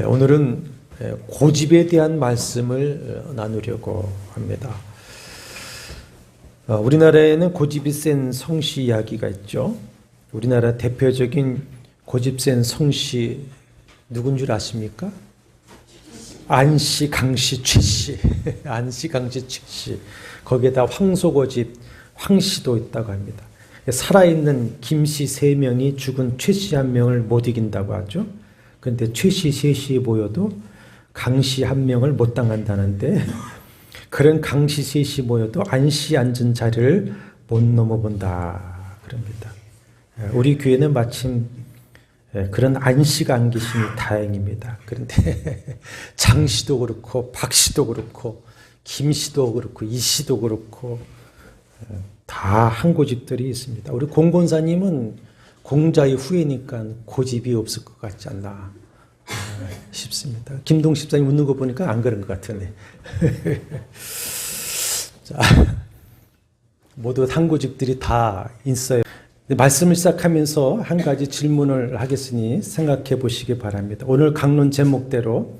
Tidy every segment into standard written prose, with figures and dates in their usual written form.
오늘은 고집에 대한 말씀을 나누려고 합니다. 우리나라에는 고집이 센 성씨 이야기가 있죠. 우리나라 대표적인 고집 센 성씨 누군 줄 아십니까? 안씨, 강씨, 최씨. 안씨, 강씨, 최씨. 거기에다 황소고집, 황씨도 있다고 합니다. 살아있는 김씨 3명이 죽은 최씨 1명을 못 이긴다고 하죠. 그런데 최씨 3씨 모여도 강씨 1명을 못 당한다는데 그런 강씨 3씨 모여도 안씨 앉은 자리를 못 넘어본다 그럽니다. 우리 교회는 마침 그런 안씨가 안 계시니 다행입니다. 그런데 장씨도 그렇고 박씨도 그렇고 김씨도 그렇고 이씨도 그렇고 다 한 고집들이 있습니다. 우리 공권사님은 공자의 후예니까 고집이 없을 것 같지 않나 싶습니다. 김동 집사님 웃는 거 보니까 안 그런 것 같으네. 자, 모두 한 고집들이 다 있어요. 말씀을 시작하면서 한 가지 질문을 하겠으니 생각해 보시기 바랍니다. 오늘 강론 제목대로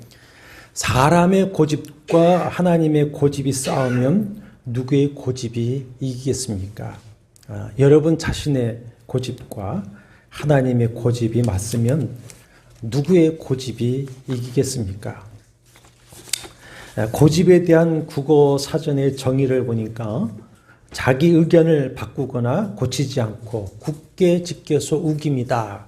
사람의 고집과 하나님의 고집이 싸우면 누구의 고집이 이기겠습니까? 여러분 자신의 고집과 하나님의 고집이 맞으면 누구의 고집이 이기겠습니까? 고집에 대한 국어 사전의 정의를 보니까 자기 의견을 바꾸거나 고치지 않고 굳게 지켜서 우깁니다.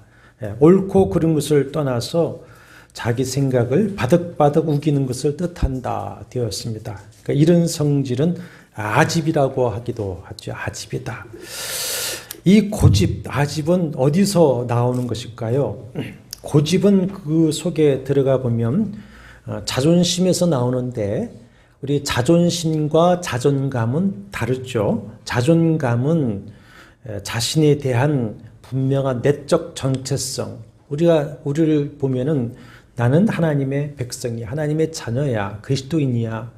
옳고 그른 것을 떠나서 자기 생각을 바득바득 우기는 것을 뜻한다 되었습니다. 그러니까 이런 성질은 아집이라고 하기도 하죠. 아집이다. 이 고집, 아집은 어디서 나오는 것일까요? 고집은 그 속에 들어가 보면 자존심에서 나오는데 우리 자존심과 자존감은 다르죠. 자존감은 자신에 대한 분명한 내적 정체성. 우리를 보면은 나는 하나님의 백성이야, 하나님의 자녀야, 그리스도인이야,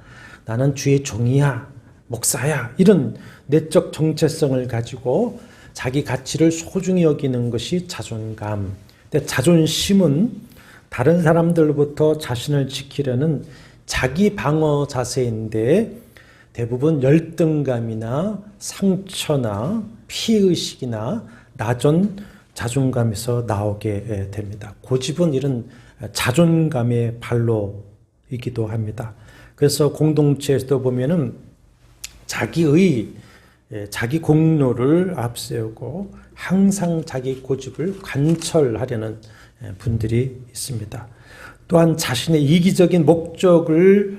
나는 주의 종이야, 목사야. 이런 내적 정체성을 가지고 자기 가치를 소중히 여기는 것이 자존감. 근데 자존심은 다른 사람들로부터 자신을 지키려는 자기 방어 자세인데 대부분 열등감이나 상처나 피해의식이나 낮은 자존감에서 나오게 됩니다. 고집은 이런 자존감의 발로이기도 합니다. 그래서 공동체에서도 보면은 자기 공로를 앞세우고 항상 자기 고집을 관철하려는 분들이 있습니다. 또한 자신의 이기적인 목적을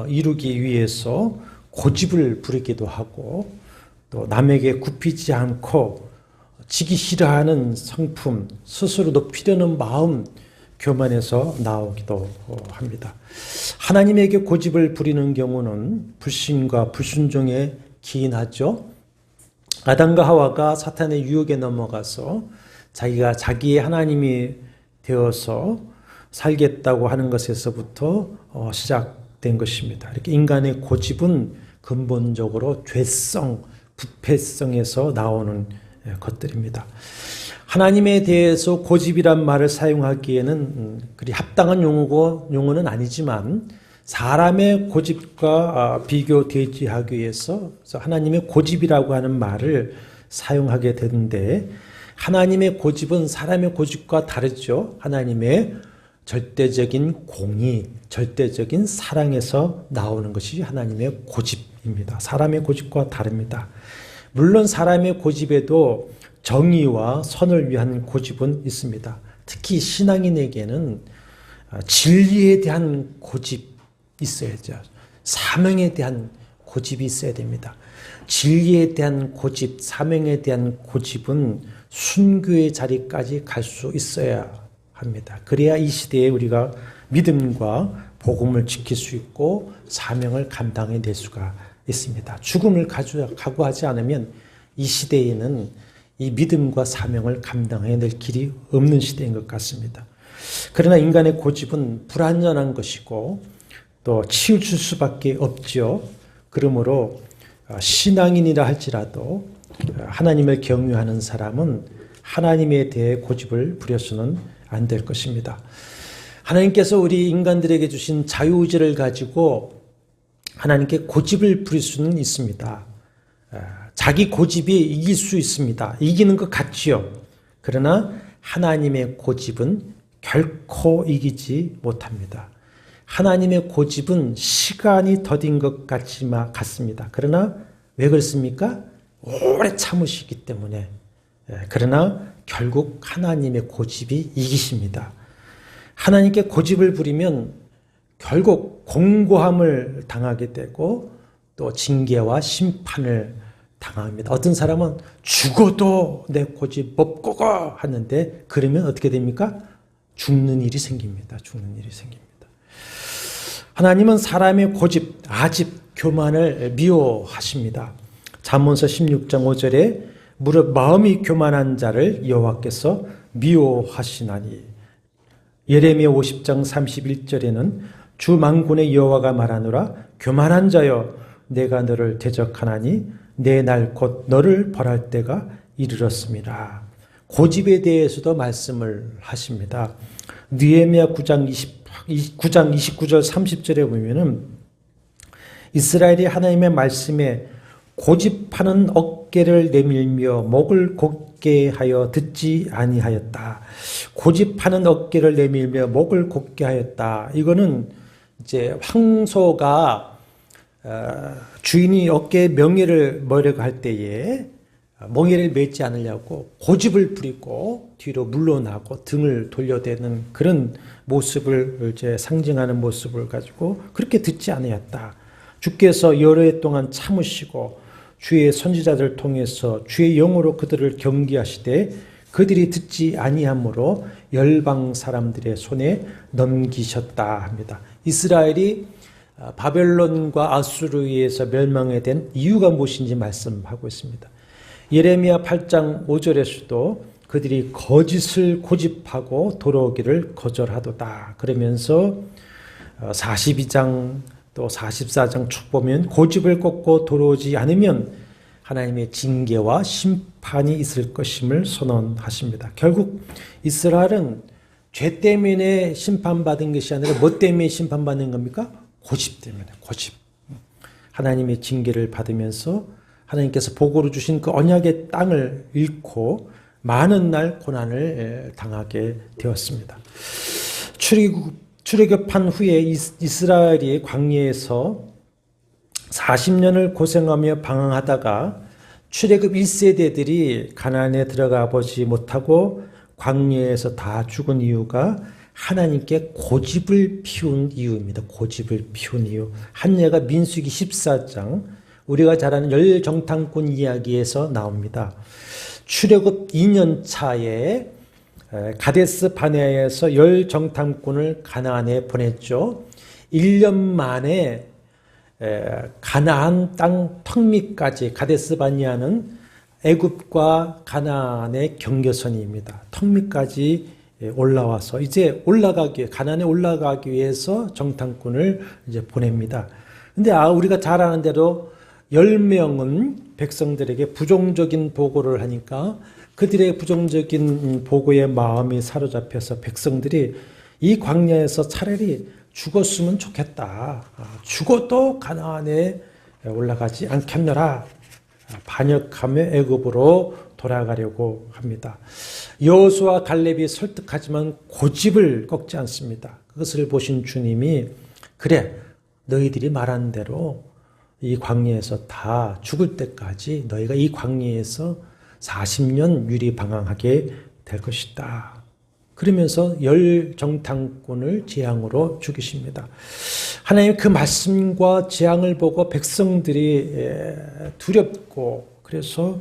이루기 위해서 고집을 부리기도 하고 또 남에게 굽히지 않고 지기 싫어하는 성품, 스스로 높이려는 마음 교만에서 나오기도 합니다. 하나님에게 고집을 부리는 경우는 불신과 불순종에 기인하죠. 아담과 하와가 사탄의 유혹에 넘어가서 자기가 자기의 하나님이 되어서 살겠다고 하는 것에서부터 시작된 것입니다. 이렇게 인간의 고집은 근본적으로 죄성, 부패성에서 나오는 것들입니다. 하나님에 대해서 고집이란 말을 사용하기에는 그리 합당한 용어는 아니지만 사람의 고집과 비교되지 하기 위해서 하나님의 고집이라고 하는 말을 사용하게 되는데 하나님의 고집은 사람의 고집과 다르죠. 하나님의 절대적인 공의, 절대적인 사랑에서 나오는 것이 하나님의 고집입니다. 사람의 고집과 다릅니다. 물론 사람의 고집에도 정의와 선을 위한 고집은 있습니다. 특히 신앙인에게는 진리에 대한 고집이 있어야죠. 사명에 대한 고집이 있어야 됩니다. 진리에 대한 고집, 사명에 대한 고집은 순교의 자리까지 갈 수 있어야 합니다. 그래야 이 시대에 우리가 믿음과 복음을 지킬 수 있고 사명을 감당해낼 수가 있습니다. 죽음을 각오하지 않으면 이 시대에는 이 믿음과 사명을 감당해낼 길이 없는 시대인 것 같습니다. 그러나 인간의 고집은 불완전한 것이고 또 치우칠 수밖에 없죠. 그러므로 신앙인이라 할지라도 하나님을 경외하는 사람은 하나님에 대해 고집을 부려서는 안 될 것입니다. 하나님께서 우리 인간들에게 주신 자유의지를 가지고 하나님께 고집을 부릴 수는 있습니다. 자기 고집이 이길 수 있습니다. 이기는 것 같지요. 그러나 하나님의 고집은 결코 이기지 못합니다. 하나님의 고집은 시간이 더딘 것 같습니다. 그러나 왜 그렇습니까? 오래 참으시기 때문에. 그러나 결국 하나님의 고집이 이기십니다. 하나님께 고집을 부리면 결국 공고함을 당하게 되고 또 징계와 심판을 당합니다. 어떤 사람은 죽어도 내 고집 못 꺾어 하는데 그러면 어떻게 됩니까? 죽는 일이 생깁니다. 죽는 일이 생깁니다. 하나님은 사람의 고집, 아집, 교만을 미워하십니다. 잠언서 16장 5절에 무릇 마음이 교만한 자를 여호와께서 미워하시나니. 예레미야 50장 31절에는 주 만군의 여호와가 말하노라 교만한 자여 내가 너를 대적하나니 내 날 곧 너를 벌할 때가 이르렀습니다. 고집에 대해서도 말씀을 하십니다. 느헤미야 9장 29절 30절에 보면은 이스라엘이 하나님의 말씀에 고집하는 어깨를 내밀며 목을 곧게 하여 듣지 아니하였다. 고집하는 어깨를 내밀며 목을 곧게 하였다. 이거는 이제 황소가 주인이 어깨에 명예를 매려고 할 때에 멍에를 맺지 않으려고 고집을 부리고 뒤로 물러나고 등을 돌려대는 그런 모습을 이제 상징하는 모습을 가지고 그렇게 듣지 아니했다. 주께서 여러 해 동안 참으시고 주의 선지자들을 통해서 주의 영으로 그들을 경계하시되 그들이 듣지 아니함으로 열방 사람들의 손에 넘기셨다 합니다. 이스라엘이 바벨론과 아수르에 의해서 멸망에 된 이유가 무엇인지 말씀하고 있습니다. 예레미야 8장 5절에서도 그들이 거짓을 고집하고 돌아오기를 거절하도다. 그러면서 42장 또 44장 쭉 보면 고집을 꺾고 돌아오지 않으면 하나님의 징계와 심판이 있을 것임을 선언하십니다. 결국 이스라엘은 죄 때문에 심판받은 것이 아니라 뭐 때문에 심판받는 겁니까? 고집 때문에, 고집. 하나님의 징계를 받으면서 하나님께서 복으로 주신 그 언약의 땅을 잃고 많은 날 고난을 당하게 되었습니다. 출애굽한 후에 이스라엘이 광야에서 40년을 고생하며 방황하다가 출애굽 1세대들이 가나안에 들어가 보지 못하고 광야에서 다 죽은 이유가 하나님께 고집을 피운 이유입니다. 고집을 피운 이유. 한 예가 민수기 14장 우리가 잘 아는 열정탐꾼 이야기에서 나옵니다. 출애굽 2년 차에 가데스 바네아에서 열정탐꾼을 가나안에 보냈죠. 1년 만에 가나안 땅 턱밑까지 가데스 바네아는 애굽과 가나안의 경계선입니다. 턱밑까지 올라와서 이제 가나안에 올라가기 위해서 정탐꾼을 이제 보냅니다. 근데 우리가 잘 아는 대로 10명은 백성들에게 부정적인 보고를 하니까 그들의 부정적인 보고에 마음이 사로잡혀서 백성들이 이 광야에서 차라리 죽었으면 좋겠다. 죽어도 가나안에 올라가지 않겠노라. 반역하며 애굽으로 돌아가려고 합니다. 여호수아 갈렙이 설득하지만 고집을 꺾지 않습니다. 그것을 보신 주님이 그래 너희들이 말한 대로 이 광야에서 다 죽을 때까지 너희가 이 광야에서 40년 유리방황하게 될 것이다. 그러면서 열정탐꾼을 재앙으로 죽이십니다. 하나님 그 말씀과 재앙을 보고 백성들이 두렵고 그래서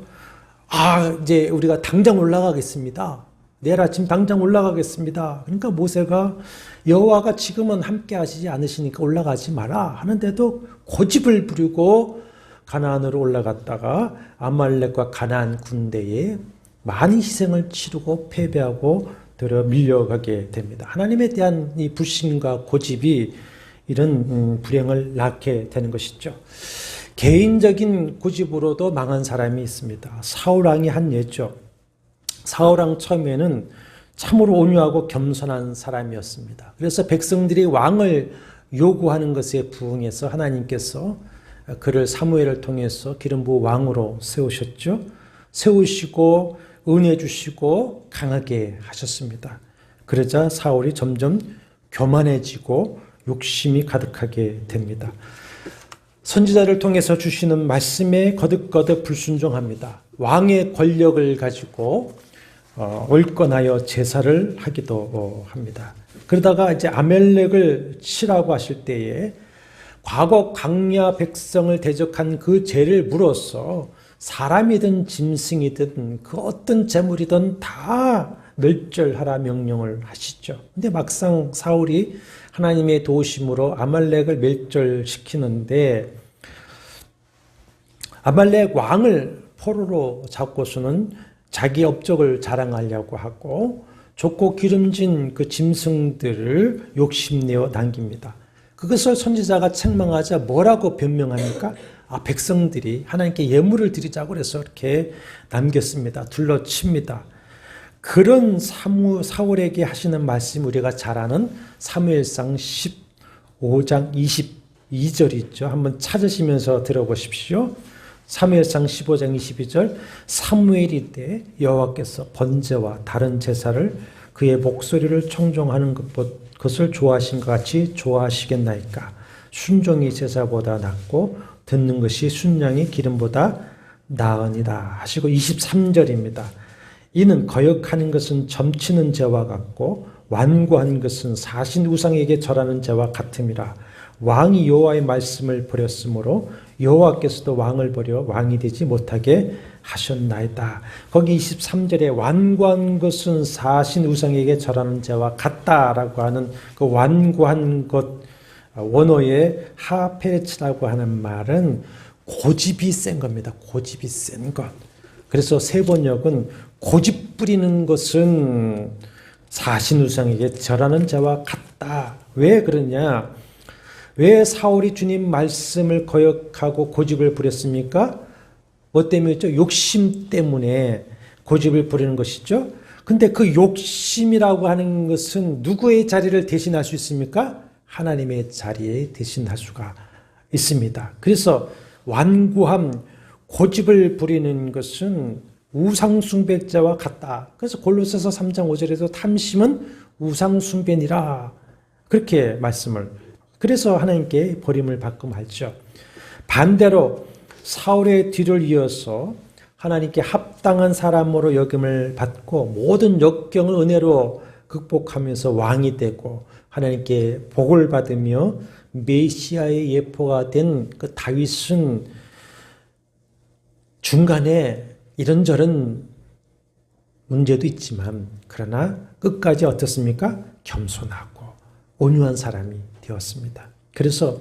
이제 우리가 당장 올라가겠습니다. 내일 아침 당장 올라가겠습니다. 그러니까 모세가 여호와가 지금은 함께 하시지 않으시니까 올라가지 마라 하는데도 고집을 부리고 가나안으로 올라갔다가 아말렉과 가나안 군대에 많은 희생을 치르고 패배하고 들어 밀려가게 됩니다. 하나님에 대한 이 불신과 고집이 이런 불행을 낳게 되는 것이죠. 개인적인 고집으로도 망한 사람이 있습니다. 사울왕이 한 예죠. 사울왕 처음에는 참으로 온유하고 겸손한 사람이었습니다. 그래서 백성들이 왕을 요구하는 것에 부응해서 하나님께서 그를 사무엘을 통해서 기름 부어 왕으로 세우셨죠. 세우시고 은혜 주시고 강하게 하셨습니다. 그러자 사울이 점점 교만해지고 욕심이 가득하게 됩니다. 선지자를 통해서 주시는 말씀에 거듭거듭 불순종합니다. 왕의 권력을 가지고 올건하여 제사를 하기도 합니다. 그러다가 이제 아멜렉을 치라고 하실 때에 과거 광야 백성을 대적한 그 죄를 물어서 사람이든 짐승이든 그 어떤 재물이든 다 멸절하라 명령을 하시죠. 근데 막상 사울이 하나님의 도우심으로 아말렉을 멸절시키는데 아말렉 왕을 포로로 잡고서는 자기 업적을 자랑하려고 하고 좋고 기름진 그 짐승들을 욕심내어 남깁니다. 그것을 선지자가 책망하자 뭐라고 변명합니까? 백성들이 하나님께 예물을 드리자고 해서 이렇게 남겼습니다. 둘러칩니다. 그런 사울에게 하시는 말씀 우리가 잘 아는 사무엘상 15장 22절이 있죠. 한번 찾으시면서 들어보십시오. 사무엘상 15장 22절 사무엘이 때 여호와께서 번제와 다른 제사를 그의 목소리를 청종하는 것을 좋아하신 것 같이 좋아하시겠나이까. 순종이 제사보다 낫고 듣는 것이 순양이 기름보다 나으니라 하시고 23절입니다. 이는 거역하는 것은 점치는 죄와 같고 완고한 것은 사신 우상에게 절하는 죄와 같음이라. 왕이 여호와의 말씀을 버렸으므로 여호와께서도 왕을 버려 왕이 되지 못하게 하셨나이다. 거기 23절에 완고한 것은 사신 우상에게 절하는 죄와 같다라고 하는 그 완고한 것, 원어의 하페레츠라고 하는 말은 고집이 센 겁니다. 고집이 센 것. 그래서 세 번역은 고집 부리는 것은 사신 우상에게 절하는 자와 같다. 왜 그러냐? 왜 사울이 주님 말씀을 거역하고 고집을 부렸습니까? 뭐 때문이죠? 욕심 때문에 고집을 부리는 것이죠. 근데 그 욕심이라고 하는 것은 누구의 자리를 대신할 수 있습니까? 하나님의 자리에 대신할 수가 있습니다. 그래서 완고함, 고집을 부리는 것은 우상숭배자와 같다. 그래서 골로새서 3장 5절에도 탐심은 우상숭배니라 그렇게 말씀을, 그래서 하나님께 버림을 받고 말죠. 반대로 사울의 뒤를 이어서 하나님께 합당한 사람으로 여김을 받고 모든 역경을 은혜로 극복하면서 왕이 되고 하나님께 복을 받으며 메시아의 예포가 된 그 다윗은 중간에 이런저런 문제도 있지만 그러나 끝까지 어떻습니까? 겸손하고 온유한 사람이 되었습니다. 그래서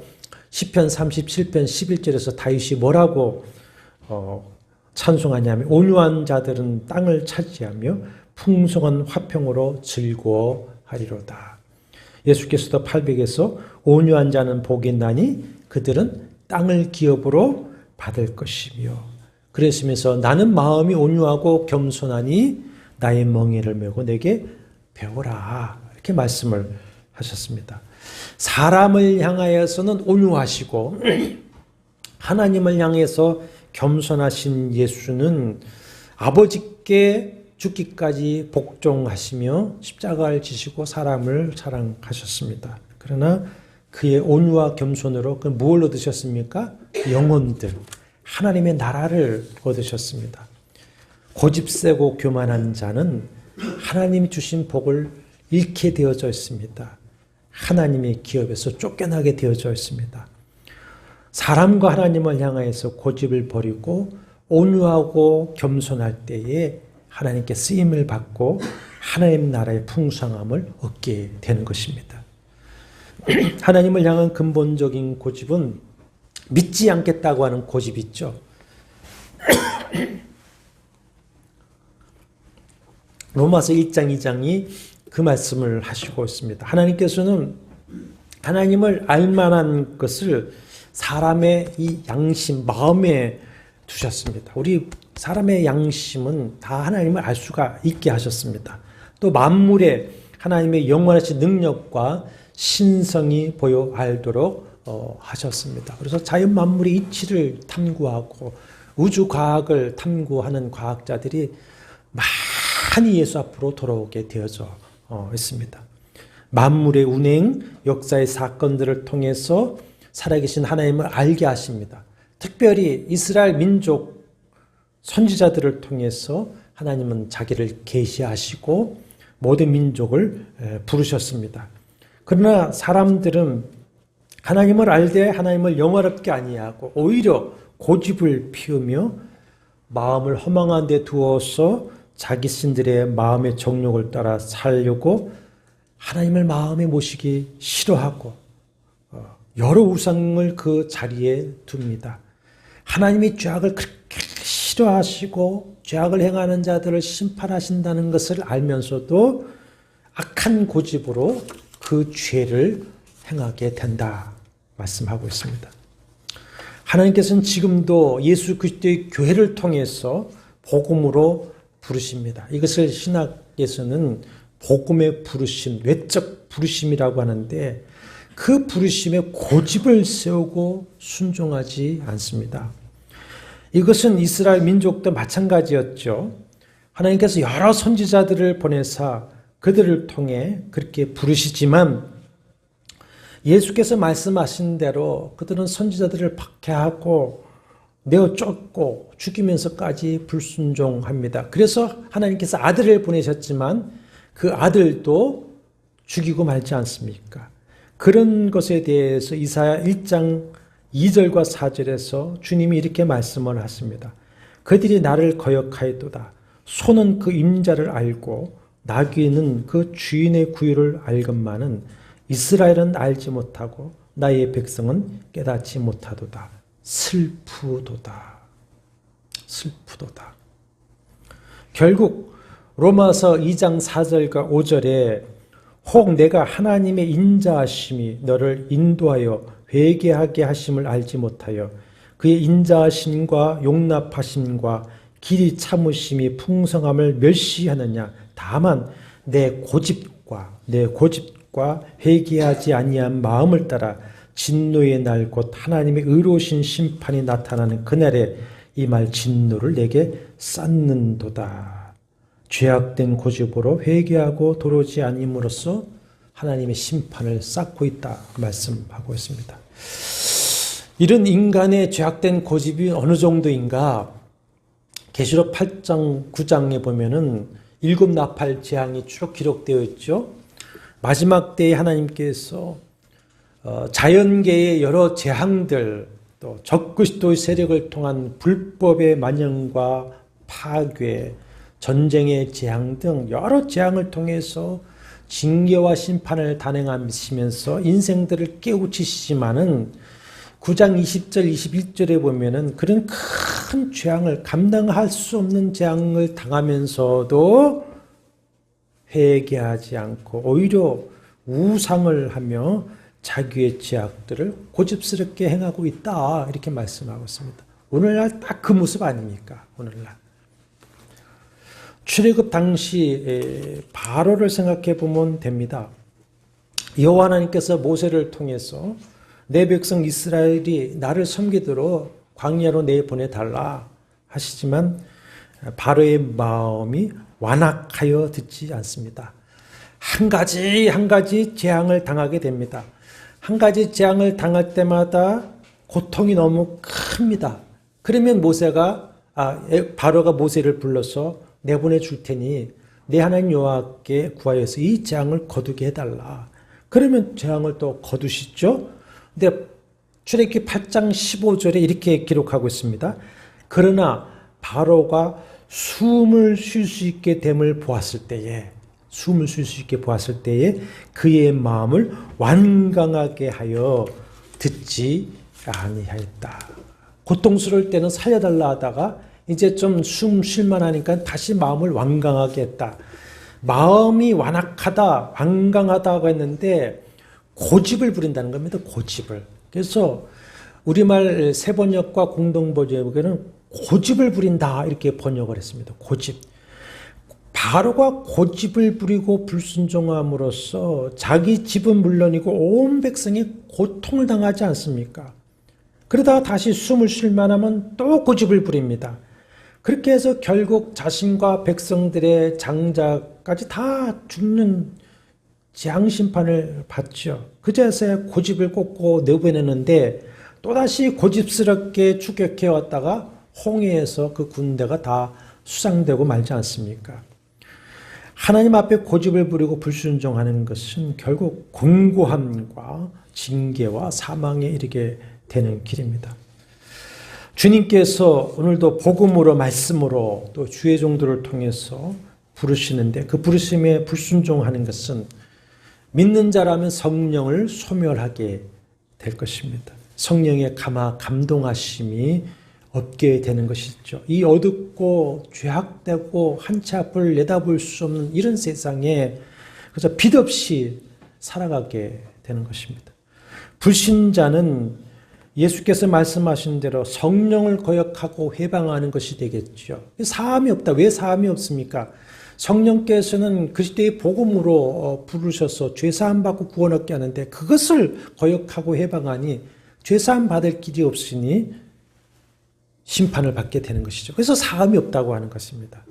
시편 37편 11절에서 다윗이 뭐라고 찬송하냐면 온유한 자들은 땅을 차지하며 풍성한 화평으로 즐거워하리로다. 예수께서도 800에서 온유한 자는 복이 있나니 그들은 땅을 기업으로 받을 것이며, 그랬으면서 나는 마음이 온유하고 겸손하니 나의 멍에를 메고 내게 배우라 이렇게 말씀을 하셨습니다. 사람을 향하여서는 온유하시고 하나님을 향해서 겸손하신 예수는 아버지께 죽기까지 복종하시며 십자가를 지시고 사람을 사랑하셨습니다. 그러나 그의 온유와 겸손으로 그 무엇을 얻으셨습니까? 영혼들, 하나님의 나라를 얻으셨습니다. 고집세고 교만한 자는 하나님이 주신 복을 잃게 되어져 있습니다. 하나님의 기업에서 쫓겨나게 되어져 있습니다. 사람과 하나님을 향하여서 고집을 버리고 온유하고 겸손할 때에 하나님께 쓰임을 받고 하나님 나라의 풍성함을 얻게 되는 것입니다. 하나님을 향한 근본적인 고집은 믿지 않겠다고 하는 고집이 있죠. 로마서 1장 2장이 그 말씀을 하시고 있습니다. 하나님께서는 하나님을 알만한 것을 사람의 이 양심, 마음에 두셨습니다. 우리 사람의 양심은 다 하나님을 알 수가 있게 하셨습니다. 또 만물에 하나님의 영원하신 능력과 신성이 보여 알도록 하셨습니다. 그래서 자연 만물의 이치를 탐구하고 우주 과학을 탐구하는 과학자들이 많이 예수 앞으로 돌아오게 되어져 있습니다. 만물의 운행, 역사의 사건들을 통해서 살아계신 하나님을 알게 하십니다. 특별히 이스라엘 민족 선지자들을 통해서 하나님은 자기를 계시하시고 모든 민족을 부르셨습니다. 그러나 사람들은 하나님을 알되 하나님을 영화롭게 아니하고 오히려 고집을 피우며 마음을 허망한 데 두어서 자기 신들의 마음의 정욕을 따라 살려고 하나님을 마음에 모시기 싫어하고 여러 우상을 그 자리에 둡니다. 하나님이 죄악을 그렇게 싫어하시고 죄악을 행하는 자들을 심판하신다는 것을 알면서도 악한 고집으로 그 죄를 행하게 된다 말씀하고 있습니다. 하나님께서는 지금도 예수 그리스도의 교회를 통해서 복음으로 부르십니다. 이것을 신학에서는 복음의 부르심, 외적 부르심이라고 하는데 그 부르심에 고집을 세우고 순종하지 않습니다. 이것은 이스라엘 민족도 마찬가지였죠. 하나님께서 여러 선지자들을 보내사 그들을 통해 그렇게 부르시지만 예수께서 말씀하신 대로 그들은 선지자들을 박해하고 내어 쫓고 죽이면서까지 불순종합니다. 그래서 하나님께서 아들을 보내셨지만 그 아들도 죽이고 말지 않습니까? 그런 것에 대해서 이사야 1장 2절과 4절에서 주님이 이렇게 말씀을 하십니다. 그들이 나를 거역하였도다. 소는 그 임자를 알고 나귀는 그 주인의 구유를 알건만은 이스라엘은 알지 못하고 나의 백성은 깨닫지 못하도다. 슬프도다. 슬프도다. 결국 로마서 2장 4절과 5절에 혹 내가 하나님의 인자하심이 너를 인도하여 회개하게 하심을 알지 못하여 그의 인자하심과 용납하심과 길이 참으심이 풍성함을 멸시하느냐. 다만 내 고집과 회개하지 아니한 마음을 따라 진노의 날 곧 하나님의 의로우신 심판이 나타나는 그날에 이 말 진노를 내게 쌓는도다. 죄악된 고집으로 회개하고 도로지 아님으로써 하나님의 심판을 쌓고 있다 말씀하고 있습니다. 이런 인간의 죄악된 고집이 어느 정도인가? 계시록 8장 9장에 보면은 7 나팔 재앙이 쭉 기록되어 있죠. 마지막 때에 하나님께서 자연계의 여러 재앙들, 또 적그리스도의 세력을 통한 불법의 만연과 파괴, 전쟁의 재앙 등 여러 재앙을 통해서 징계와 심판을 단행하시면서 인생들을 깨우치시지만은 9장 20절 21절에 보면은 그런 큰 재앙을 감당할 수 없는 재앙을 당하면서도 회개하지 않고 오히려 우상을 하며 자기의 죄악들을 고집스럽게 행하고 있다 이렇게 말씀하고 있습니다. 오늘날 딱 그 모습 아닙니까? 오늘날 출애굽 당시 바로를 생각해 보면 됩니다. 여호와 하나님께서 모세를 통해서 내 백성 이스라엘이 나를 섬기도록 광야로 내보내달라 하시지만 바로의 마음이 완악하여 듣지 않습니다. 한 가지 재앙을 당하게 됩니다. 한 가지 재앙을 당할 때마다 고통이 너무 큽니다. 그러면 바로가 모세를 불러서 내보내 줄 테니 내 하나님 여호와께 구하여서 이 재앙을 거두게 해달라. 그러면 재앙을 또 거두시죠. 근데 출애굽기 8장 15절에 이렇게 기록하고 있습니다. 그러나 바로가 숨을 쉴 수 있게 됨을 보았을 때에 그의 마음을 완강하게 하여 듣지 아니하였다. 고통스러울 때는 살려달라 하다가 이제 좀 숨 쉴만 하니까 다시 마음을 완강하게 했다. 마음이 완강하다고 했는데 고집을 부린다는 겁니다. 고집을. 그래서 우리말 세번역과 공동번역에는 고집을 부린다 이렇게 번역을 했습니다. 고집. 바로가 고집을 부리고 불순종함으로써 자기 집은 물론이고 온 백성이 고통을 당하지 않습니까? 그러다가 다시 숨을 쉴 만하면 또 고집을 부립니다. 그렇게 해서 결국 자신과 백성들의 장자까지 다 죽는 재앙심판을 받죠. 그제서야 고집을 꺾고 내보내는데 또다시 고집스럽게 추격해 왔다가 홍해에서 그 군대가 다 수상되고 말지 않습니까? 하나님 앞에 고집을 부리고 불순종하는 것은 결국 공고함과 징계와 사망에 이르게 되는 길입니다. 주님께서 오늘도 복음으로 말씀으로 또 주의 종들을 통해서 부르시는데 그 부르심에 불순종하는 것은 믿는 자라면 성령을 소멸하게 될 것입니다. 성령의 감동하심이 없게 되는 것이죠. 이 어둡고 죄악되고 한치 앞을 내다볼 수 없는 이런 세상에 그래서 빛 없이 살아가게 되는 것입니다. 불신자는 예수께서 말씀하신 대로 성령을 거역하고 회방하는 것이 되겠죠. 사함이 없다. 왜 사함이 없습니까? 성령께서는 그리스도의 복음으로 부르셔서 죄사함 받고 구원 얻게 하는데 그것을 거역하고 회방하니 죄사함 받을 길이 없으니 심판을 받게 되는 것이죠. 그래서 사함이 없다고 하는 것입니다.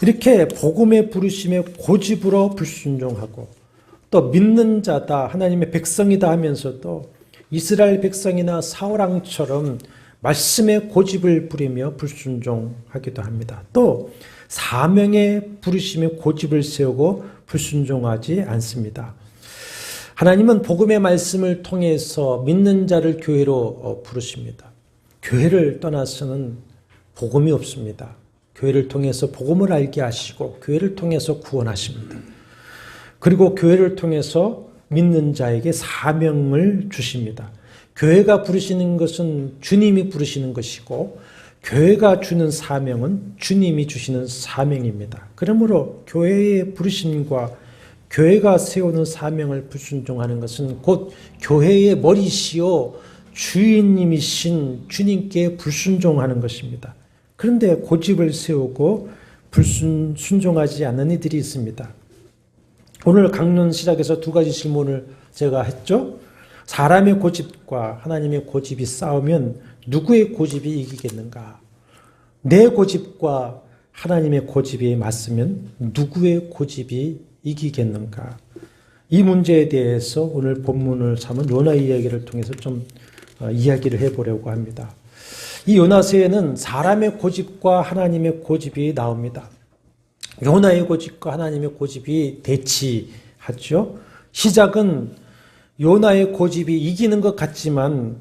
이렇게 복음의 부르심에 고집으로 불순종하고 또 믿는 자다, 하나님의 백성이다 하면서도 이스라엘 백성이나 사울왕처럼 말씀에 고집을 부리며 불순종하기도 합니다. 또 사명의 부르심에 고집을 세우고 불순종하지 않습니다. 하나님은 복음의 말씀을 통해서 믿는 자를 교회로 부르십니다. 교회를 떠나서는 복음이 없습니다. 교회를 통해서 복음을 알게 하시고 교회를 통해서 구원하십니다. 그리고 교회를 통해서 믿는 자에게 사명을 주십니다. 교회가 부르시는 것은 주님이 부르시는 것이고 교회가 주는 사명은 주님이 주시는 사명입니다. 그러므로 교회의 부르심과 교회가 세우는 사명을 불순종하는 것은 곧 교회의 머리시요 주인님이신 주님께 불순종하는 것입니다. 그런데 고집을 세우고 불순종하지 않는 이들이 있습니다. 오늘 강론 시작에서 두 가지 질문을 제가 했죠. 사람의 고집과 하나님의 고집이 싸우면 누구의 고집이 이기겠는가? 내 고집과 하나님의 고집이 맞으면 누구의 고집이 이기겠는가? 이 문제에 대해서 오늘 본문을 삼은 요나 이야기를 통해서 좀 이야기를 해보려고 합니다. 이 요나서에는 사람의 고집과 하나님의 고집이 나옵니다. 요나의 고집과 하나님의 고집이 대치하죠. 시작은 요나의 고집이 이기는 것 같지만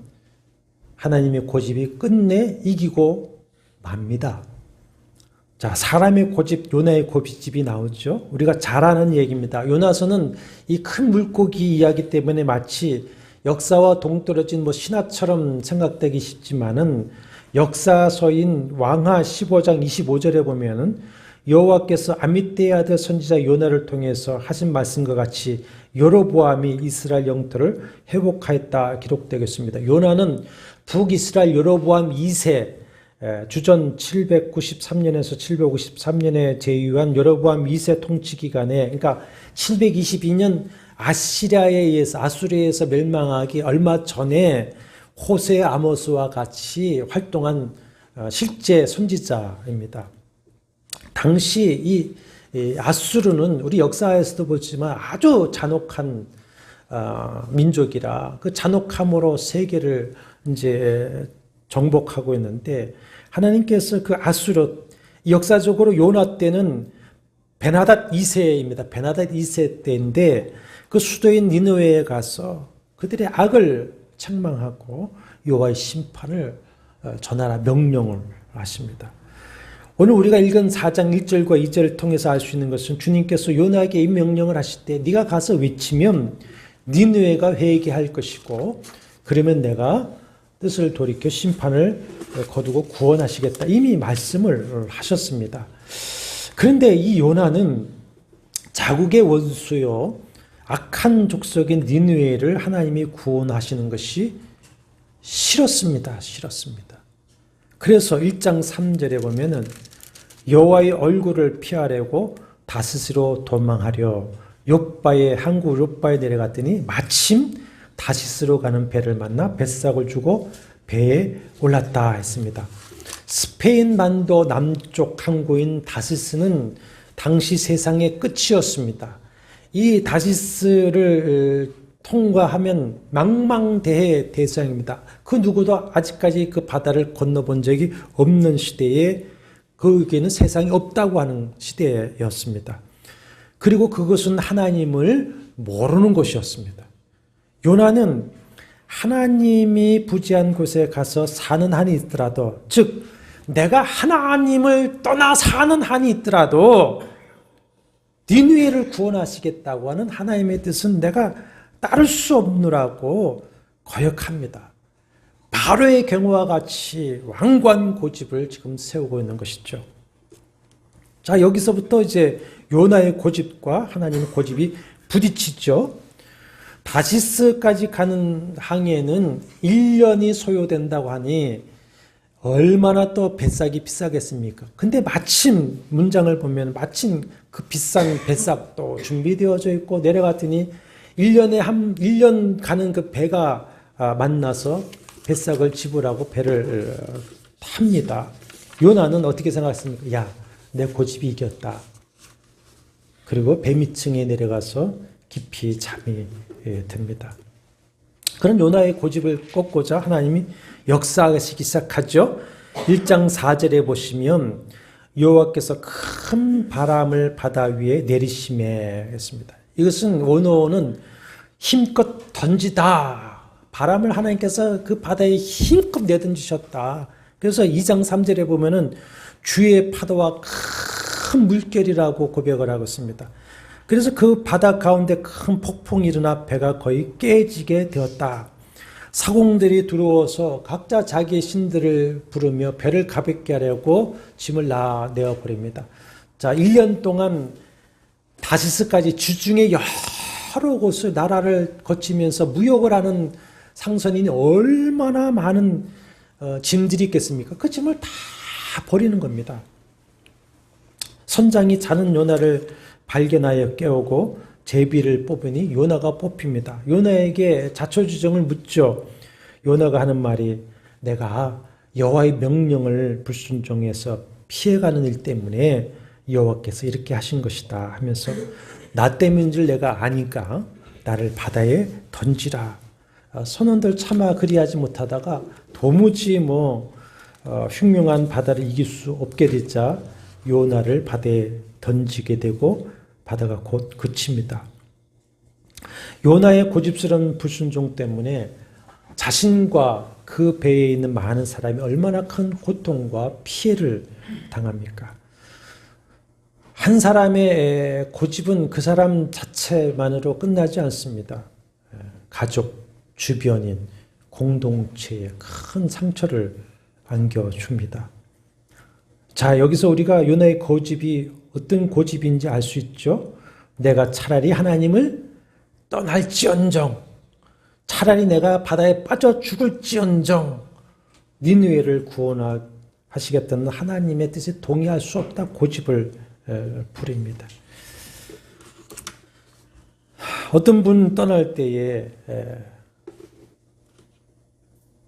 하나님의 고집이 끝내 이기고 맙니다. 자, 사람의 고집, 요나의 고집이 나오죠. 우리가 잘 아는 얘기입니다. 요나서는 이 큰 물고기 이야기 때문에 마치 역사와 동떨어진 신화처럼 생각되기 쉽지만은 역사서인 왕하 15장 25절에 보면은 여호와께서 아미떼의 아들 선지자 요나를 통해서 하신 말씀과 같이 여로보암이 이스라엘 영토를 회복하였다 기록되겠습니다. 요나는 북이스라엘 여로보암 2세 주전 793년에서 753년에 제위한 여로보암 2세 통치 기간에 그러니까 722년 아시리아에 의해서 아수르에서 멸망하기 얼마 전에 호세 아모스와 같이 활동한 실제 선지자입니다. 당시 이 아수르는 우리 역사에서도 보지만 아주 잔혹한 민족이라 그 잔혹함으로 세계를 이제 정복하고 있는데 하나님께서 그 아수르 역사적으로 요나 때는 베나닷 2세입니다. 베나닷 2세 때인데 그 수도인 니느웨에 가서 그들의 악을 책망하고 여호와의 심판을 전하라 명령을 하십니다. 오늘 우리가 읽은 4장 1절과 2절을 통해서 알 수 있는 것은 주님께서 요나에게 이 명령을 하실 때 네가 가서 외치면 니느웨가 회개할 것이고 그러면 내가 뜻을 돌이켜 심판을 거두고 구원하시겠다. 이미 말씀을 하셨습니다. 그런데 이 요나는 자국의 원수요 악한 족속인 니느웨를 하나님이 구원하시는 것이 싫었습니다. 그래서 1장 3절에 보면은 여호와의 얼굴을 피하려고 다시스로 도망하려 항구 욥바에 내려갔더니 마침 다시스로 가는 배를 만나 뱃삭을 주고 배에 올랐다 했습니다. 스페인 반도 남쪽 항구인 다시스는 당시 세상의 끝이었습니다. 이 다시스를 통과하면 망망대해 대상입니다. 그 누구도 아직까지 그 바다를 건너본 적이 없는 시대에 거기에는 세상이 없다고 하는 시대였습니다. 그리고 그것은 하나님을 모르는 곳이었습니다. 요나는 하나님이 부지한 곳에 가서 사는 한이 있더라도, 즉 내가 하나님을 떠나 사는 한이 있더라도 니느웨를 구원하시겠다고 하는 하나님의 뜻은 내가 따를 수 없노라고 거역합니다. 바로의 경우와 같이 완고한 고집을 지금 세우고 있는 것이죠. 자, 여기서부터 이제 요나의 고집과 하나님의 고집이 부딪히죠. 다시스까지 가는 항해는 1년이 소요된다고 하니 얼마나 또 뱃삭이 비싸겠습니까? 근데 마침 문장을 보면 마침 그 비싼 뱃삭도 준비되어져 있고 내려갔더니 1년 가는 그 배가 만나서 뱃삭을 지불하고 배를 탑니다. 요나는 어떻게 생각했습니까? 야, 내 고집이 이겼다. 그리고 배 밑층에 내려가서 깊이 잠이 듭니다. 그런 요나의 고집을 꺾고자 하나님이 역사하시기 시작하죠. 1장 4절에 보시면 여호와께서 큰 바람을 바다 위에 내리심에 했습니다. 이것은 원어는 힘껏 던지다. 바람을 하나님께서 그 바다에 힘껏 내던지셨다. 그래서 2장 3절에 보면은 주의 파도와 큰 물결이라고 고백을 하고 있습니다. 그래서 그 바다 가운데 큰 폭풍이 일어나 배가 거의 깨지게 되었다. 사공들이 들어와서 각자 자기의 신들을 부르며 배를 가볍게 하려고 짐을 내어 버립니다. 자, 1년 동안 다시스까지 주중에 여러 곳을 나라를 거치면서 무역을 하는 상선인이 얼마나 많은 짐들이 있겠습니까? 그 짐을 다 버리는 겁니다. 선장이 자는 요나를 발견하여 깨우고 제비를 뽑으니 요나가 뽑힙니다. 요나에게 자초지종을 묻죠. 요나가 하는 말이 내가 여호와의 명령을 불순종해서 피해가는 일 때문에 여호와께서 이렇게 하신 것이다 하면서 나 때문인 줄 내가 아니까 나를 바다에 던지라. 선원들 차마 그리하지 못하다가 도무지 흉흉한 바다를 이길 수 없게 되자 요나를 바다에 던지게 되고 바다가 곧 그칩니다. 요나의 고집스러운 불순종 때문에 자신과 그 배에 있는 많은 사람이 얼마나 큰 고통과 피해를 당합니까? 한 사람의 고집은 그 사람 자체만으로 끝나지 않습니다. 가족, 주변인, 공동체에 큰 상처를 안겨줍니다. 자, 여기서 우리가 요나의 고집이 어떤 고집인지 알 수 있죠. 내가 차라리 하나님을 떠날지언정, 차라리 내가 바다에 빠져 죽을지언정 니느웨를 구원하시겠다는 하나님의 뜻에 동의할 수 없다 고집을 부립니다. 어떤 분 떠날 때에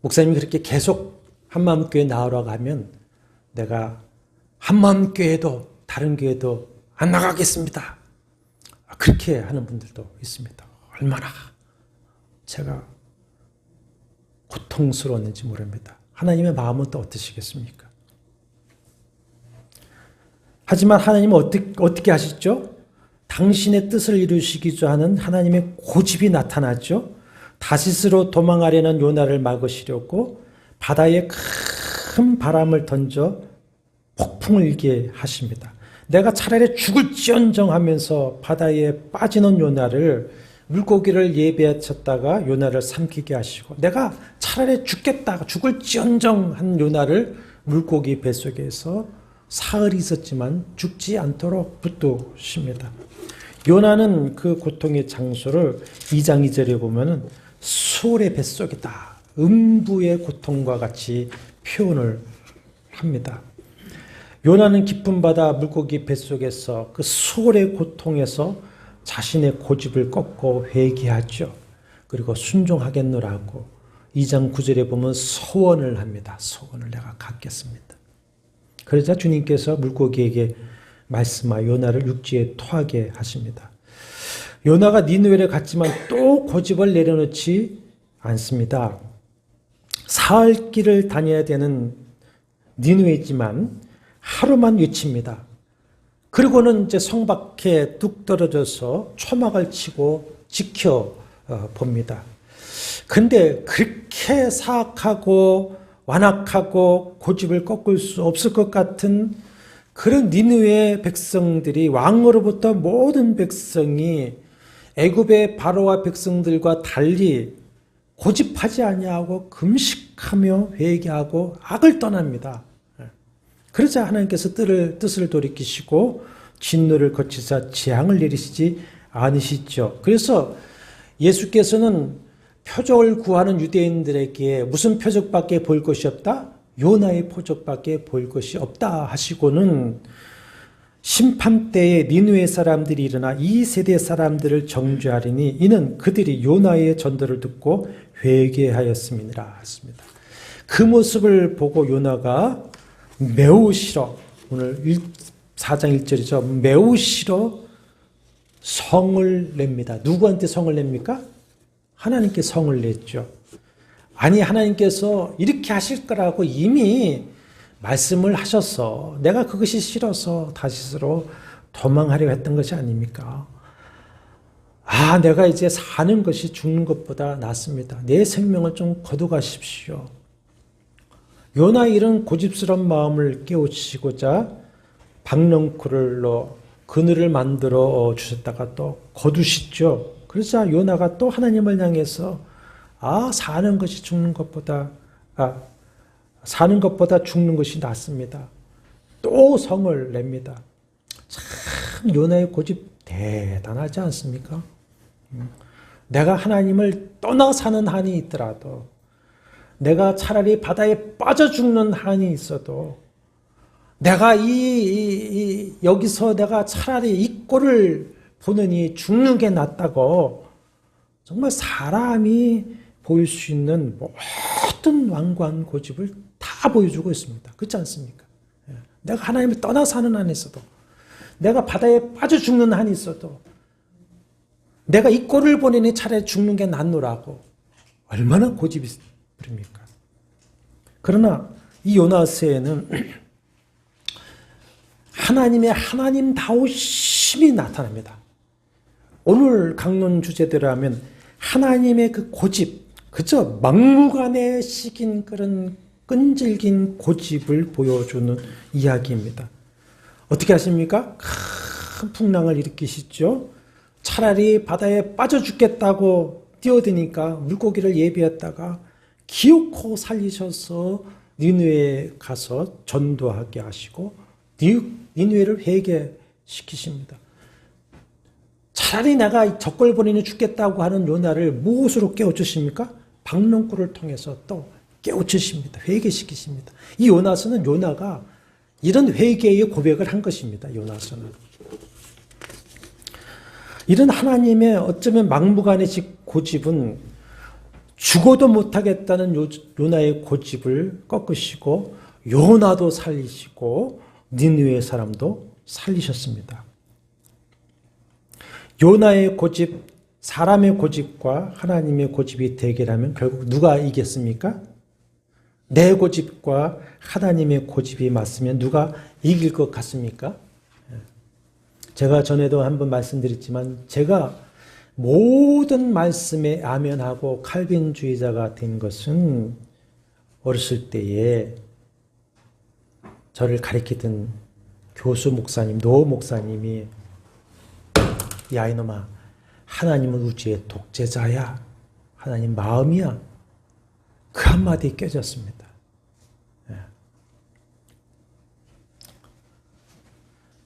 목사님이 그렇게 계속 한마음교회 나오라고 하면 내가 한마음교회도 다른 교회도 안 나가겠습니다. 그렇게 하는 분들도 있습니다. 얼마나 제가 고통스러웠는지 모릅니다. 하나님의 마음은 또 어떠시겠습니까? 하지만 하나님은 어떻게 하시죠? 당신의 뜻을 이루시기 위한 하나님의 고집이 나타나죠. 다시스로 도망하려는 요나를 막으시려고 바다에 큰 바람을 던져 폭풍을 일게 하십니다. 내가 차라리 죽을지언정 하면서 바다에 빠지는 요나를 물고기를 예배하셨다가 요나를 삼키게 하시고 내가 차라리 죽을지언정 한 요나를 물고기 뱃속에서 사흘이 있었지만 죽지 않도록 붙드십니다. 요나는 그 고통의 장소를 2장 2절에 보면은 수월의 뱃속이다. 음부의 고통과 같이 표현을 합니다. 요나는 깊은 바다 물고기 뱃속에서 그 수월의 고통에서 자신의 고집을 꺾고 회개하죠. 그리고 순종하겠노라고 2장 9절에 보면 소원을 합니다. 소원을 내가 갖겠습니다. 그러자 주님께서 물고기에게 말씀하여 요나를 육지에 토하게 하십니다. 요나가 니느웨를 갔지만 또 고집을 내려놓지 않습니다. 사흘 길을 다녀야 되는 니느웨지만 하루만 외칩니다. 그리고는 이제 성 밖에 뚝 떨어져서 초막을 치고 지켜봅니다. 근데 그렇게 사악하고 완악하고 고집을 꺾을 수 없을 것 같은 그런 니느웨 백성들이 왕으로부터 모든 백성이 애굽의 바로와 백성들과 달리 고집하지 아니하고 금식하며 회개하고 악을 떠납니다. 그러자 하나님께서 뜻을 돌이키시고 진노를 거치사 재앙을 내리시지 않으시죠. 그래서 예수께서는 표적을 구하는 유대인들에게 무슨 표적밖에 보일 것이 없다? 요나의 표적밖에 보일 것이 없다 하시고는 심판때에 니느웨 사람들이 일어나 이 세대 사람들을 정죄하리니 이는 그들이 요나의 전도를 듣고 회개하였음이니라 했습니다. 그 모습을 보고 요나가 매우 싫어, 오늘 4장 1절이죠. 매우 싫어 성을 냅니다. 누구한테 성을 냅니까? 하나님께 성을 냈죠. 아니, 하나님께서 이렇게 하실 거라고 이미 말씀을 하셨어. 내가 그것이 싫어서 다시스로 도망하려고 했던 것이 아닙니까? 내가 이제 사는 것이 죽는 것보다 낫습니다. 내 생명을 좀 거둬가십시오. 요나의 이런 고집스러운 마음을 깨우치고자 박넝쿨로 그늘을 만들어 주셨다가 또 거두시죠. 그러자 요나가 또 하나님을 향해서 사는 것이 죽는 것보다 사는 것보다 죽는 것이 낫습니다. 또 성을 냅니다. 참 요나의 고집 대단하지 않습니까? 내가 하나님을 떠나 사는 한이 있더라도, 내가 차라리 바다에 빠져 죽는 한이 있어도, 내가 여기서 내가 차라리 이 꼴을 보느니 죽는 게 낫다고 정말 사람이 보일 수 있는 모든 완고한 고집을 다 보여주고 있습니다. 그렇지 않습니까? 내가 하나님을 떠나 사는 한이 있어도, 내가 바다에 빠져 죽는 한이 있어도, 내가 이 꼴을 보내니 차라리 죽는 게 낫노라고 얼마나 고집이 부립니까? 그러나 이 요나서에는 하나님의 하나님다우심이 나타납니다. 오늘 강론 주제대로 하면 하나님의 그 고집, 그저 막무가내식인 그런 끈질긴 고집을 보여주는 이야기입니다. 어떻게 하십니까? 큰 풍랑을 일으키시죠. 차라리 바다에 빠져 죽겠다고 뛰어드니까 물고기를 예비했다가 기어코 살리셔서 니느웨에 가서 전도하게 하시고 니느웨를 회개시키십니다. 차라리 내가 적골 보내니 죽겠다고 하는 요나를 무엇으로 깨우치십니까? 박넝쿨을 통해서 또 깨우치십니다. 회개시키십니다. 이 요나서는 요나가 이런 회개의 고백을 한 것입니다. 요나서는. 이런 하나님의 어쩌면 막무가내식 고집은 죽어도 못하겠다는 요나의 고집을 꺾으시고 요나도 살리시고 니느웨 사람도 살리셨습니다. 요나의 고집, 사람의 고집과 하나님의 고집이 대결하면 결국 누가 이겼습니까? 내 고집과 하나님의 고집이 맞으면 누가 이길 것 같습니까? 제가 전에도 한번 말씀드렸지만 제가 모든 말씀에 아멘하고 칼빈주의자가 된 것은 어렸을 때에 저를 가르치던 교수 목사님, 노 목사님이 야 이놈아, 하나님은 우주의 독재자야. 하나님 마음이야. 그 한마디에 깨졌습니다.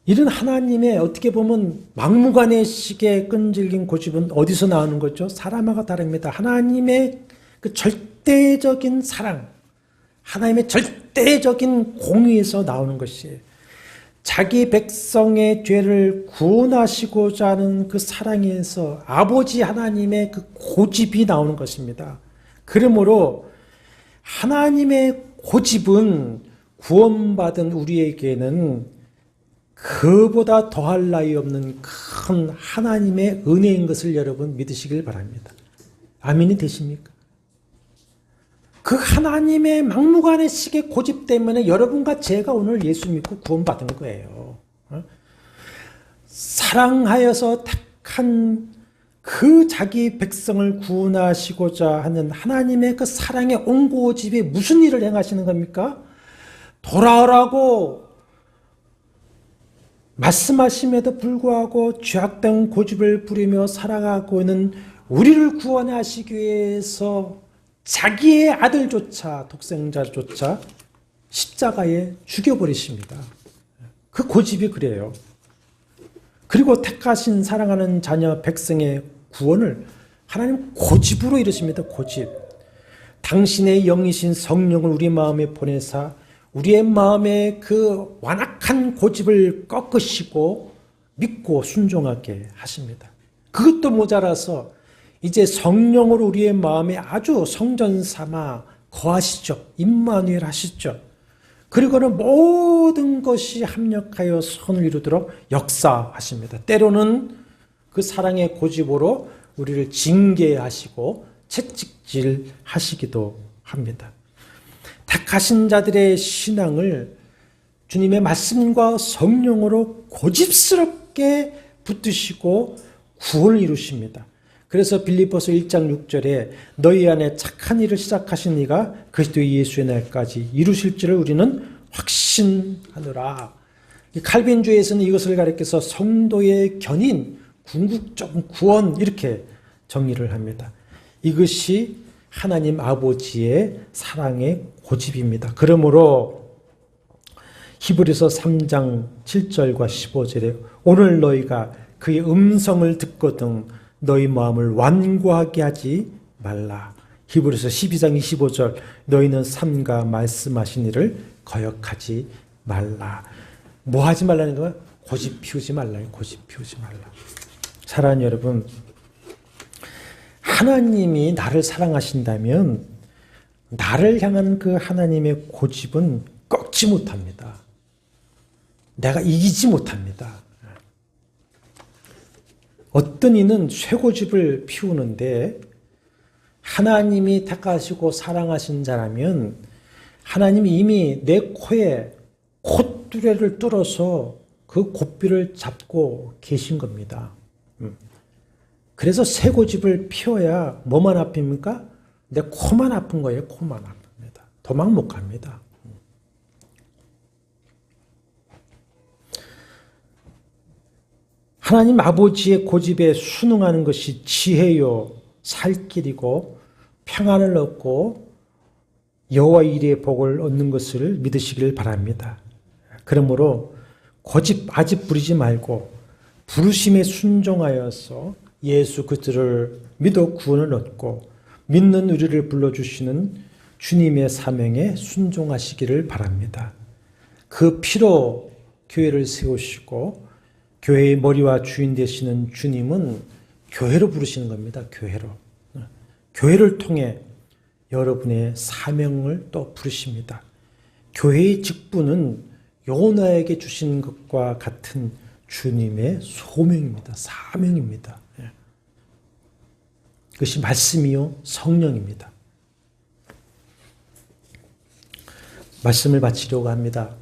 이런 하나님의 어떻게 보면 막무가내식의 끈질긴 고집은 어디서 나오는 거죠? 사람하고 다릅니다. 하나님의 그 절대적인 사랑, 하나님의 절대적인 공의에서 나오는 것이에요. 자기 백성의 죄를 구원하시고자 하는 그 사랑에서 아버지 하나님의 그 고집이 나오는 것입니다. 그러므로 하나님의 고집은 구원받은 우리에게는 그보다 더할 나위 없는 큰 하나님의 은혜인 것을 여러분 믿으시길 바랍니다. 아멘이 되십니까? 그 하나님의 막무가내식의 고집 때문에 여러분과 제가 오늘 예수 믿고 구원받은 거예요. 사랑하여서 택한 그 자기 백성을 구원하시고자 하는 하나님의 그 사랑의 온고집이 무슨 일을 행하시는 겁니까? 돌아오라고 말씀하심에도 불구하고 죄악된 고집을 부리며 살아가고 있는 우리를 구원하시기 위해서 자기의 아들조차 독생자조차 십자가에 죽여버리십니다. 그 고집이 그래요. 그리고 택하신 사랑하는 자녀 백성의 구원을 하나님 고집으로 이루십니다. 고집. 당신의 영이신 성령을 우리 마음에 보내사 우리의 마음에 그 완악한 고집을 꺾으시고 믿고 순종하게 하십니다. 그것도 모자라서 이제 성령으로 우리의 마음에 아주 성전 삼아 거하시죠. 임마누엘 하시죠. 그리고는 모든 것이 합력하여 선을 이루도록 역사하십니다. 때로는 그 사랑의 고집으로 우리를 징계하시고 채찍질하시기도 합니다. 택하신 자들의 신앙을 주님의 말씀과 성령으로 고집스럽게 붙드시고 구원을 이루십니다. 그래서 빌립보서 1장 6절에 너희 안에 착한 일을 시작하신 이가 그리스도 예수의 날까지 이루실 줄을 우리는 확신하노라. 칼빈주의에서는 이것을 가리켜서 성도의 견인, 궁극적 구원 이렇게 정의를 합니다. 이것이 하나님 아버지의 사랑의 고집입니다. 그러므로 히브리서 3장 7절과 15절에 오늘 너희가 그의 음성을 듣거든 너희 마음을 완고하게 하지 말라. 히브리서 12장 25절 너희는 삼가 말씀하신 이를 거역하지 말라. 뭐 하지 말라는 거야? 고집 피우지 말라요. 고집 피우지 말라. 사랑하는 여러분, 하나님이 나를 사랑하신다면 나를 향한 그 하나님의 고집은 꺾지 못합니다. 내가 이기지 못합니다. 어떤 이는 쇠고집을 피우는데 하나님이 택하시고 사랑하신 자라면 하나님이 이미 내 코에 콧뚜레를 뚫어서 그 고삐를 잡고 계신 겁니다. 그래서 쇠고집을 피워야 뭐만 아픕니까? 내 코만 아픈 거예요. 코만 아픕니다. 도망 못 갑니다. 하나님 아버지의 고집에 순응하는 것이 지혜요 살 길이고 평안을 얻고 여호와 일의 복을 얻는 것을 믿으시길 바랍니다. 그러므로 고집 아집 부리지 말고 부르심에 순종하여서 예수 그리스도를 믿어 구원을 얻고 믿는 우리를 불러주시는 주님의 사명에 순종하시기를 바랍니다. 그 피로 교회를 세우시고 교회의 머리와 주인 되시는 주님은 교회로 부르시는 겁니다. 교회로. 교회를 통해 여러분의 사명을 또 부르십니다. 교회의 직분은 요나에게 주신 것과 같은 주님의 소명입니다. 사명입니다. 그것이 말씀이요 성령입니다. 말씀을 마치려고 합니다.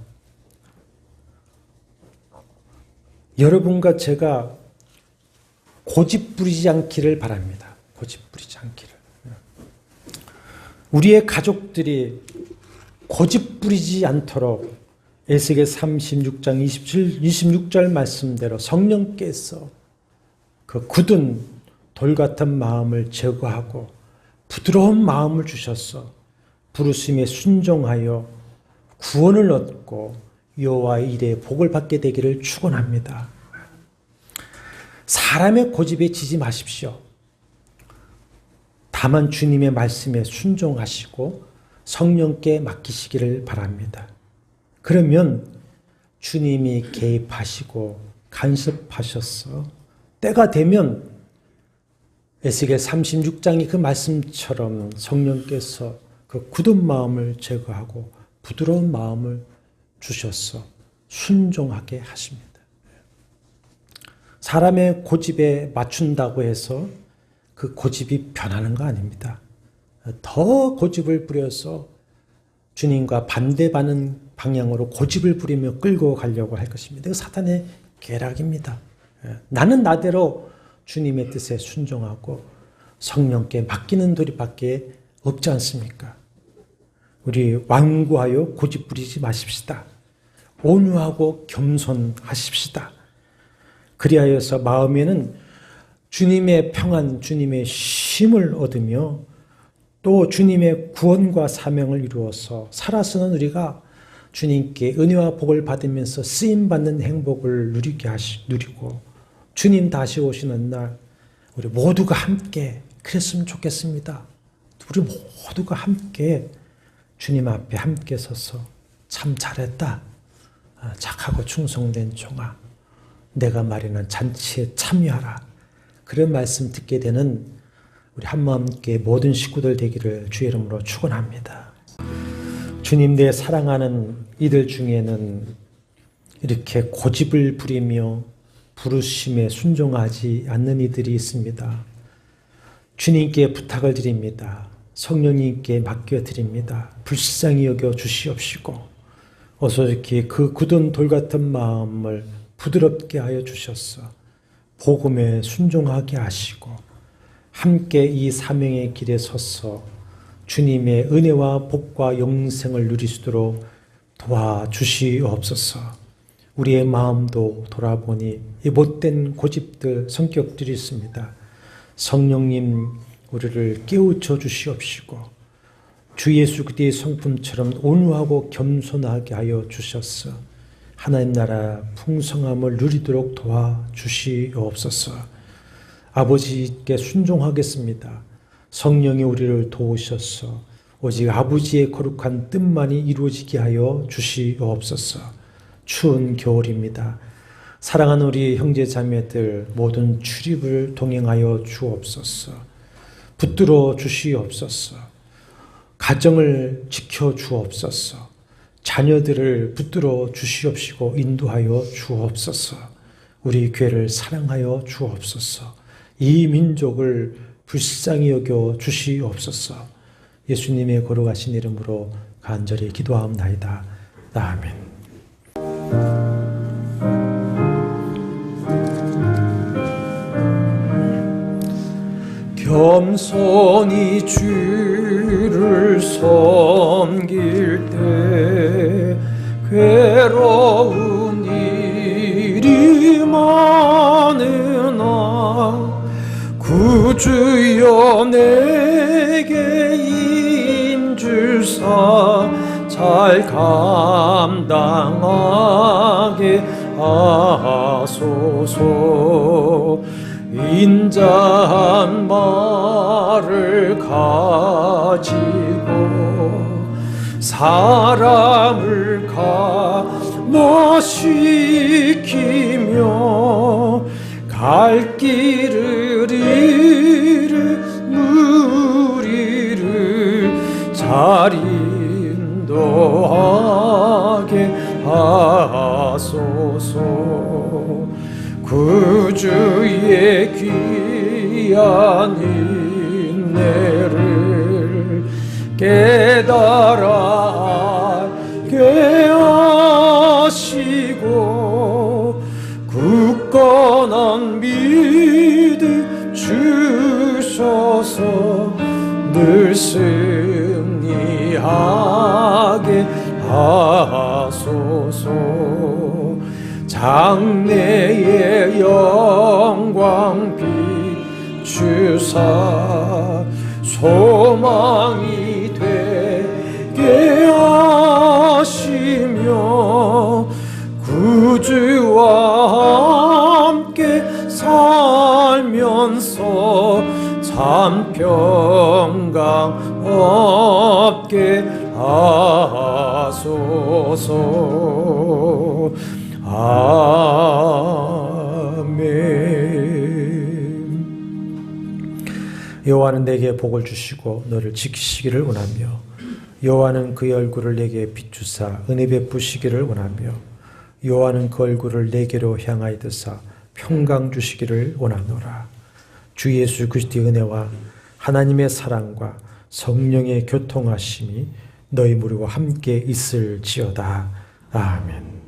여러분과 제가 고집 부리지 않기를 바랍니다. 고집 부리지 않기를. 우리의 가족들이 고집 부리지 않도록 에스겔 36장 26절 말씀대로 성령께서 그 굳은 돌 같은 마음을 제거하고 부드러운 마음을 주셔서 부르심에 순종하여 구원을 얻고 여호와의 일에 복을 받게 되기를 축원합니다. 사람의 고집에 지지 마십시오. 다만 주님의 말씀에 순종하시고 성령께 맡기시기를 바랍니다. 그러면 주님이 개입하시고 간섭하셔서 때가 되면 에스겔 36장의 그 말씀처럼 성령께서 그 굳은 마음을 제거하고 부드러운 마음을 주셔서 순종하게 하십니다. 사람의 고집에 맞춘다고 해서 그 고집이 변하는 거 아닙니다. 더 고집을 부려서 주님과 반대하는 방향으로 고집을 부리며 끌고 가려고 할 것입니다. 이거 사탄의 계략입니다. 나는 나대로 주님의 뜻에 순종하고 성령께 맡기는 도리밖에 없지 않습니까? 우리 완고하여 고집 부리지 마십시다. 온유하고 겸손하십시다. 그리하여서 마음에는 주님의 평안, 주님의 쉼을 얻으며 또 주님의 구원과 사명을 이루어서 살아서는 우리가 주님께 은혜와 복을 받으면서 쓰임받는 행복을 누리고 주님 다시 오시는 날 우리 모두가 함께 그랬으면 좋겠습니다. 우리 모두가 함께 주님 앞에 함께 서서 참 잘했다. 착하고 충성된 종아. 내가 마련한 잔치에 참여하라. 그런 말씀 듣게 되는 우리 한마음께 모든 식구들 되기를 주의 이름으로 축원합니다. 주님 내 사랑하는 이들 중에는 이렇게 고집을 부리며 부르심에 순종하지 않는 이들이 있습니다. 주님께 부탁을 드립니다. 성령님께 맡겨드립니다. 불쌍히 여겨 주시옵시고 어서 이렇게 그 굳은 돌 같은 마음을 부드럽게 하여 주셔서 복음에 순종하게 하시고 함께 이 사명의 길에 서서 주님의 은혜와 복과 영생을 누릴 수 있도록 도와주시옵소서. 우리의 마음도 돌아보니 이 못된 고집들, 성격들이 있습니다. 성령님 우리를 깨우쳐 주시옵시고 주 예수 그리스도의 성품처럼 온유하고 겸손하게 하여 주셔서 하나님 나라 풍성함을 누리도록 도와주시옵소서. 아버지께 순종하겠습니다. 성령이 우리를 도우셔서 오직 아버지의 거룩한 뜻만이 이루어지게 하여 주시옵소서. 추운 겨울입니다. 사랑하는 우리 형제 자매들 모든 출입을 동행하여 주옵소서. 붙들어 주시옵소서. 가정을 지켜 주옵소서. 자녀들을 붙들어 주시옵시고 인도하여 주옵소서. 우리 교회를 사랑하여 주옵소서. 이 민족을 불쌍히 여겨 주시옵소서. 예수님의 거룩하신 이름으로 간절히 기도하옵나이다. 아멘. 겸손히 주를 섬길 때 괴로운 일이 많으나 구주여 내게 임주사 잘 감당하게 하소서. 인자한 말을 가지고 사람을 감화시키며 갈 길을 잃을 무리를 잘 인도하게 하소서. 구주의 귀한 인내를 깨달아 알게 하시고 굳건한 믿음 주셔서 늘 승리하게 하소서. 장래의 영광 비추사 소망이 되게 하시며 구주와 함께 살면서 참 평강 없게 하소서. 아멘. 여호와는 내게 복을 주시고 너를 지키시기를 원하며 여호와는 그의 얼굴을 내게 비추사 은혜 베푸시기를 원하며 여호와는 그 얼굴을 내게로 향하여 드사 평강 주시기를 원하노라. 주 예수 그리스도의 은혜와 하나님의 사랑과 성령의 교통하심이 너희 무리와 함께 있을지어다. 아멘.